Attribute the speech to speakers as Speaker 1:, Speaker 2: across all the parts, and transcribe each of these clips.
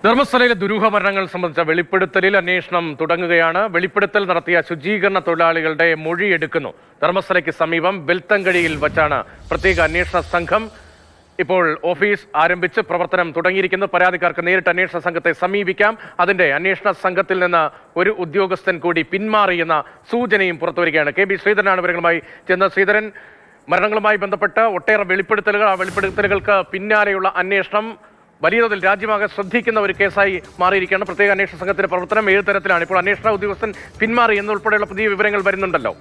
Speaker 1: ധർമ്മസ്ഥലയിലെ ദുരൂഹ മരണങ്ങൾ സംബന്ധിച്ച വെളിപ്പെടുത്തലിൽ അന്വേഷണം തുടങ്ങുകയാണ്. വെളിപ്പെടുത്തൽ നടത്തിയ ശുചീകരണ തൊഴിലാളികളുടെ മൊഴിയെടുക്കുന്നു. ധർമ്മസ്ഥലയ്ക്ക് സമീപം ബെൽത്തങ്കഴിയിൽ വച്ചാണ് പ്രത്യേക അന്വേഷണ സംഘം ഇപ്പോൾ ഓഫീസ് ആരംഭിച്ച് പ്രവർത്തനം തുടങ്ങിയിരിക്കുന്നു. പരാതിക്കാർക്ക് നേരിട്ട് അന്വേഷണ സംഘത്തെ സമീപിക്കാം. അതിന്റെ അന്വേഷണ സംഘത്തിൽ നിന്ന് ഒരു ഉദ്യോഗസ്ഥൻ കൂടി പിന്മാറിയെന്ന സൂചനയും പുറത്തുവരികയാണ്. കെ ബി ശ്രീധരനാണ് വിവരങ്ങളുമായി ചെന്ന. ശ്രീധരൻ, മരണങ്ങളുമായി ബന്ധപ്പെട്ട് ഒട്ടേറെ വെളിപ്പെടുത്തലുകൾ, ആ വെളിപ്പെടുത്തലുകൾക്ക് പിന്നാലെയുള്ള അന്വേഷണം വലിയ തോതിൽ രാജ്യമാകെ ശ്രദ്ധിക്കുന്ന ഒരു കേസായി മാറിയിരിക്കുകയാണ്. പ്രത്യേക അന്വേഷണ സംഘത്തിന്റെ പ്രവർത്തനം 7 തരത്തിലാണ്. ഇപ്പോൾ അന്വേഷണ ഉദ്യോഗസ്ഥൻ പിന്മാറി എന്നുൾപ്പെടെയുള്ള പുതിയ വിവരങ്ങൾ വരുന്നുണ്ടല്ലോ.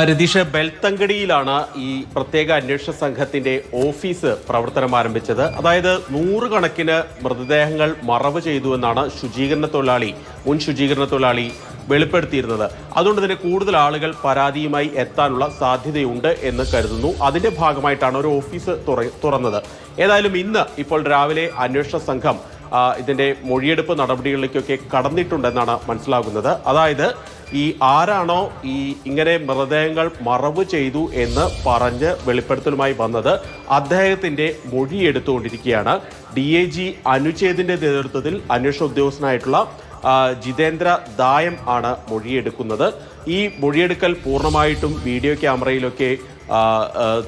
Speaker 2: രതീഷ്, ബെൽത്തങ്കടിയിലാണ് ഈ പ്രത്യേക അന്വേഷണ സംഘത്തിന്റെ ഓഫീസ് പ്രവർത്തനം ആരംഭിച്ചത്. അതായത് 100 കണക്കിന് മൃതദേഹങ്ങൾ മറവ് ചെയ്തുവെന്നാണ് മുൻ ശുചീകരണ തൊഴിലാളി വെളിപ്പെടുത്തിയിരുന്നത്. അതുകൊണ്ട് തന്നെ കൂടുതൽ ആളുകൾ പരാതിയുമായി എത്താനുള്ള സാധ്യതയുണ്ട് എന്ന് കരുതുന്നു. അതിന്റെ ഭാഗമായിട്ടാണ് ഒരു ഓഫീസ് തുറന്നത്. ഏതായാലും ഇപ്പോൾ രാവിലെ അന്വേഷണ സംഘം ഇതിന്റെ മൊഴിയെടുപ്പ് നടപടികളിലേക്കൊക്കെ കടന്നിട്ടുണ്ടെന്നാണ് മനസ്സിലാകുന്നത്. അതായത് ആരാണോ ഇങ്ങനെ മൃതദേഹങ്ങൾ മറവ് ചെയ്തു എന്ന് പറഞ്ഞ് വെളിപ്പെടുത്തലുമായി വന്നത്, അദ്ദേഹത്തിന്റെ മൊഴിയെടുത്തുകൊണ്ടിരിക്കുകയാണ്. DIG അനുചേതിന്റെ നേതൃത്വത്തിൽ അന്വേഷണ ഉദ്യോഗസ്ഥനായിട്ടുള്ള ജിതേന്ദ്ര ദായം ആണ് മൊഴിയെടുക്കുന്നത്. ഈ മൊഴിയെടുക്കൽ പൂർണ്ണമായിട്ടും വീഡിയോ ക്യാമറയിലൊക്കെ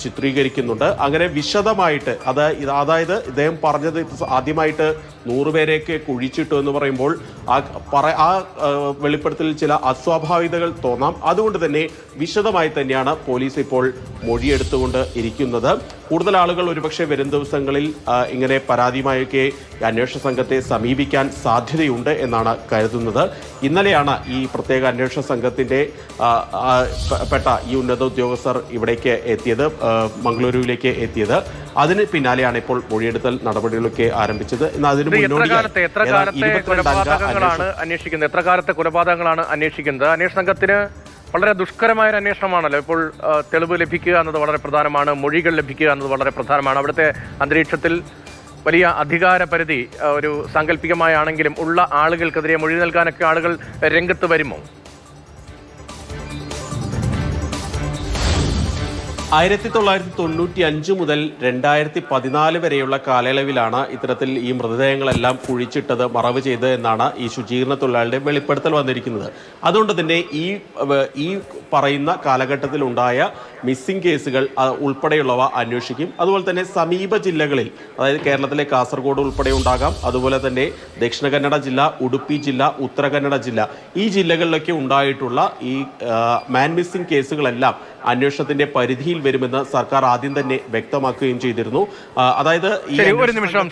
Speaker 2: ചിത്രീകരിക്കുന്നുണ്ട്. അങ്ങനെ വിശദമായിട്ട് അതായത് ഇദ്ദേഹം പറഞ്ഞത് ആദ്യമായിട്ട് 100 പേരെയൊക്കെ കുഴിച്ചിട്ടു എന്ന് പറയുമ്പോൾ ആ വെളിപ്പെടുത്തലിൽ ചില അസ്വാഭാവികതകൾ തോന്നാം. അതുകൊണ്ട് തന്നെ വിശദമായി തന്നെയാണ് പോലീസ് ഇപ്പോൾ മൊഴിയെടുത്തുകൊണ്ട് ഇരിക്കുന്നത്. കൂടുതൽ ആളുകൾ ഒരുപക്ഷെ വരും ദിവസങ്ങളിൽ ഇങ്ങനെ പരാതിയുമായൊക്കെ അന്വേഷണ സംഘത്തെ സമീപിക്കാൻ സാധ്യതയുണ്ട് എന്നാണ് കരുതുന്നത്. ഇന്നലെയാണ് ഈ പ്രത്യേക അന്വേഷണ സംഘത്തിന്റെ പെട്ട ഈ ഉന്നത ഉദ്യോഗസ്ഥർ ഇവിടേക്ക് എത്തിയത്, മംഗളൂരുവിലേക്ക് എത്തിയത്. അതിന് പിന്നാലെയാണ് ഇപ്പോൾ മൊഴിയെടുത്തൽ നടപടികളൊക്കെ ആരംഭിച്ചത്. എന്നാൽ അതിന്
Speaker 1: എത്ര കാലത്തെ കൊലപാതകങ്ങളാണ് അന്വേഷിക്കുന്നത്? അന്വേഷണ സംഘത്തിന് വളരെ ദുഷ്കരമായ ഒരു അന്വേഷണമാണല്ലോ. ഇപ്പോൾ തെളിവ് ലഭിക്കുക എന്നത് വളരെ പ്രധാനമാണ്, മൊഴികൾ ലഭിക്കുക എന്നത് വളരെ പ്രധാനമാണ്. അവിടുത്തെ അന്തരീക്ഷത്തിൽ വലിയ അധികാര പരിധി ഒരു സാങ്കല്പികമായാണെങ്കിലും ഉള്ള ആളുകൾക്കെതിരെ മൊഴി നൽകാനൊക്കെ ആളുകൾ രംഗത്ത് വരുമോ?
Speaker 2: 1995 മുതൽ 2014 വരെയുള്ള കാലയളവിലാണ് ഇത്തരത്തിൽ ഈ മൃതദേഹങ്ങളെല്ലാം കുഴിച്ചിട്ടത്, മറവ് ചെയ്ത് എന്നാണ് ഈ ശുചീകരണ തൊഴിലാളിയുടെ വെളിപ്പെടുത്തൽ വന്നിരിക്കുന്നത്. അതുകൊണ്ട് തന്നെ ഈ പറയുന്ന കാലഘട്ടത്തിൽ ഉണ്ടായ മിസ്സിംഗ് കേസുകൾ ഉൾപ്പെടെയുള്ളവ അന്വേഷിക്കും. അതുപോലെ തന്നെ സമീപ ജില്ലകളിൽ, അതായത് കേരളത്തിലെ കാസർഗോഡ് ഉൾപ്പെടെ ഉണ്ടാകാം, അതുപോലെ തന്നെ ദക്ഷിണ കന്നഡ ജില്ല, ഉടുപ്പി ജില്ല, ഉത്തര കന്നഡ ജില്ല, ഈ ജില്ലകളിലൊക്കെ ഉണ്ടായിട്ടുള്ള ഈ മാൻ മിസ്സിംഗ് കേസുകളെല്ലാം അന്വേഷണത്തിന്റെ പരിധിയിൽ വരുമെന്ന് സർക്കാർ ആദ്യം തന്നെ വ്യക്തമാക്കുകയും ചെയ്തിരുന്നു. അതായത്
Speaker 1: ഒരു നിമിഷം